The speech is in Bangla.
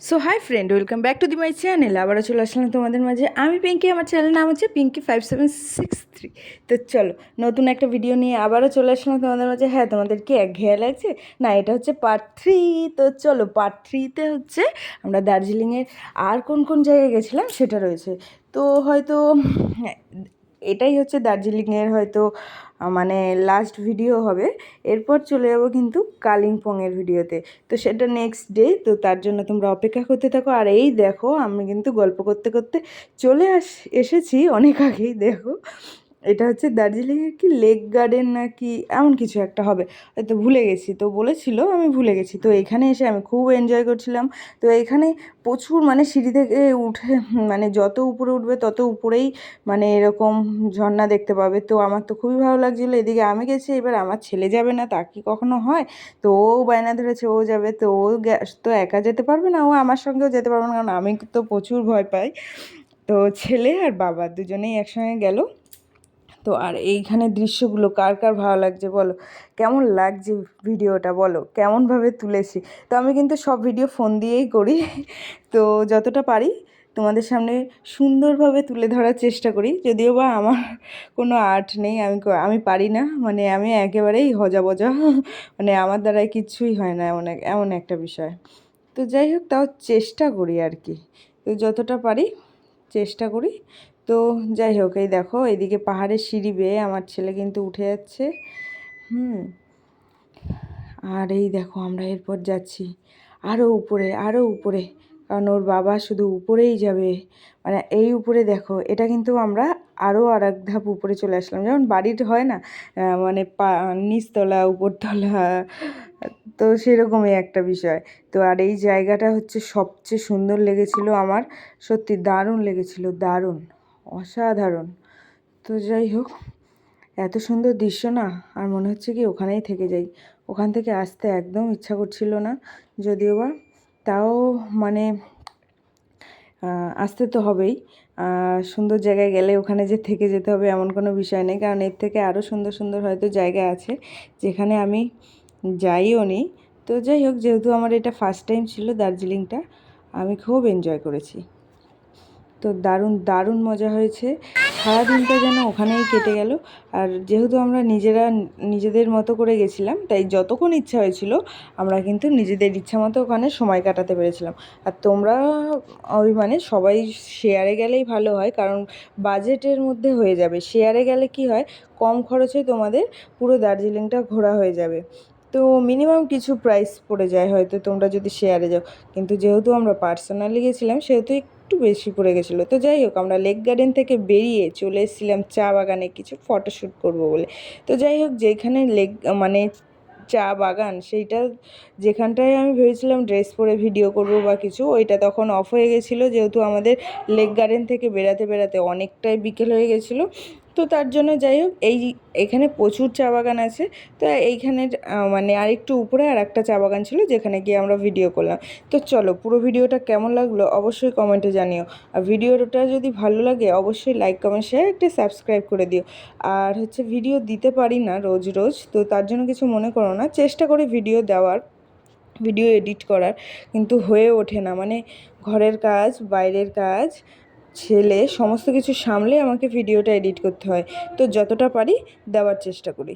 So hi friend, welcome back to the my channel. আবারও চলে আসলাম তোমাদের মাঝে। আমি পিঙ্কি, আমার চ্যানেলের নাম হচ্ছে পিঙ্কি5763। তো চলো, নতুন একটা ভিডিও নিয়ে আবারও চলে আসলাম তোমাদের মাঝে। হ্যাঁ, তোমাদের কি একঘেয়ে লাগছে? না, এটা হচ্ছে পার্ট 3। তো চলো, পার্ট 3তে হচ্ছে আমরা দার্জিলিংয়ের আর কোন কোন জায়গায় গেছিলাম সেটা রয়েছে। তো হয়তো এটাই হচ্ছে দার্জিলিংয়ের হয়তো মানে লাস্ট ভিডিও হবে। এরপর চলে যাবো কিন্তু কালিম্পংয়ের ভিডিওতে। তো সেটা নেক্সট ডে। তো তার জন্য তোমরা অপেক্ষা করতে থাকো। আর এই দেখো, আমি কিন্তু গল্প করতে করতে চলে এসেছি অনেক আগেই। দেখো, এটা হচ্ছে দার্জিলিংয়ের কি লেক গার্ডেন না কি এমন কিছু একটা হবে, হয়তো ভুলে গেছি। তো বলেছিল, আমি ভুলে গেছি। তো এখানে এসে আমি খুব এনজয় করছিলাম। তো এখানে প্রচুর মানে সিঁড়ি থেকে উঠে মানে যত উপরে উঠবে তত উপরেই মানে এরকম ঝর্ণা দেখতে পাবে। তো আমার তো খুবই ভালো লাগছিলো। এদিকে আমি গেছি, এবার আমার ছেলে যাবে না তা কি কখনো হয়? তো ও বায়না ধরেছে ও যাবে। তো ও তো একা যেতে পারবে না, ও আমার সঙ্গেও যেতে পারবে না, কারণ আমি তো প্রচুর ভয় পাই। তো ছেলে আর বাবা দুজনেই একসঙ্গে গেল। তো আর এইখানে দৃশ্যগুলো কার কার ভালো লাগছে বলো, কেমন লাগছে ভিডিওটা বলো, কেমনভাবে তুলেছি। তো আমি কিন্তু সব ভিডিও ফোন দিয়েই করি। তো যতটা পারি তোমাদের সামনে সুন্দরভাবে তুলে ধরার চেষ্টা করি। যদিও বা আমার কোনো আর্ট নেই, আমি পারি না, মানে আমি একেবারেই হজা মানে আমার দ্বারাই কিচ্ছুই হয় না, এমন এমন একটা বিষয়। তো যাই হোক, তাও চেষ্টা করি আর কি। তো যতটা পারি চেষ্টা করি। তো যাই হোক, এই দেখো এইদিকে পাহাড়ের সিঁড়ি বেয়ে আমার ছেলে কিন্তু উঠে যাচ্ছে। হুম। আর এই দেখো, আমরা এরপর যাচ্ছি আরও উপরে, আরও উপরে, কারণ ওর বাবা শুধু উপরেই যাবে। মানে এই উপরে দেখো, এটা কিন্তু আমরা আরও আর এক ধাপ উপরে চলে আসলাম, যেমন বাড়ির হয় না, মানে নিচতলা উপরতলা। তো সেরকমই একটা বিষয়। তো আর এই জায়গাটা হচ্ছে সবচেয়ে সুন্দর লেগেছিল আমার, সত্যি দারুণ লেগেছিল, দারুণ, অসাধারণ। তো যাই হোক, এত সুন্দর দৃশ্য না, আর মনে হচ্ছে কি ওখানেই থেকে যাই। ওখান থেকে আসতে একদম ইচ্ছা করছিল না, যদিও বা তাও মানে আসতে তো হবেই। সুন্দর জায়গায় গেলে ওখানে যে থেকে যেতে হবে এমন কোনো বিষয় নেই, কারণ এর থেকে আরও সুন্দর সুন্দর হয়তো জায়গা আছে যেখানে আমি যাইও নি। তো যাই হোক, যেহেতু আমার এটা ফার্স্ট টাইম ছিল দার্জিলিংটা, আমি খুব এনজয় করেছি। তো দারুণ দারুণ মজা হয়েছে। সারাদিনটা যেন ওখানেই কেটে গেল। আর যেহেতু আমরা নিজেদের মতো করে গেছিলাম, তাই যতক্ষণ ইচ্ছা হয়েছিল আমরা কিন্তু নিজেদের ইচ্ছা মতো ওখানে সময় কাটাতে পেরেছিলাম। আর তোমরা ওই মানে সবাই শেয়ারে গেলেই ভালো হয়, কারণ বাজেটের মধ্যে হয়ে যাবে। শেয়ারে গেলে কি হয়, কম খরচে তোমাদের পুরো দার্জিলিংটা ঘোরা হয়ে যাবে। তো মিনিমাম কিছু প্রাইস পড়ে যায় হয়তো তোমরা যদি শেয়ারে যাও, কিন্তু যেহেতু আমরা পার্সোনালি গেছিলাম সেহেতু একটু বেশি পড়ে গেছিলো। তো যাই হোক, আমরা লেক গার্ডেন থেকে বেরিয়ে চলে এসেছিলাম চা বাগানে কিছু ফটোশ্যুট করব বলে। তো যাই হোক, যেখানে মানে চা বাগান, সেইটা যেখানটায় আমি ভেবেছিলাম ড্রেস পরে ভিডিও করব বা কিছু, ওইটা তখন অফ হয়ে গেছিলো, যেহেতু আমাদের লেক গার্ডেন থেকে বেরাতে বেরাতে অনেকটাই বিকেল হয়ে গেছিলো। তো তার জন্য যাই হোক, এখানে প্রচুর চা বাগান আছে। তো এইখানের মানে আরেকটু উপরে আর একটা চা বাগান ছিল, যেখানে গিয়ে আমরা ভিডিও করলাম। তো চলো, পুরো ভিডিওটা কেমন লাগলো অবশ্যই কমেন্টে জানিও। আর ভিডিওটা যদি ভালো লাগে অবশ্যই লাইক কমেন্ট শেয়ার একটা সাবস্ক্রাইব করে দিও। আর হচ্ছে ভিডিও দিতে পারি না রোজ রোজ, তো তার জন্য কিছু মনে করো না, চেষ্টা করি ভিডিও দেওয়ার, ভিডিও এডিট করার, কিন্তু হয়ে ওঠে না। মানে ঘরের কাজ, বাইরের কাজ, ছেলে, সমস্ত কিছু সামলে আমাকে ভিডিওটা এডিট করতে হয়। তো যতটা পারি দেওয়ার চেষ্টা করি।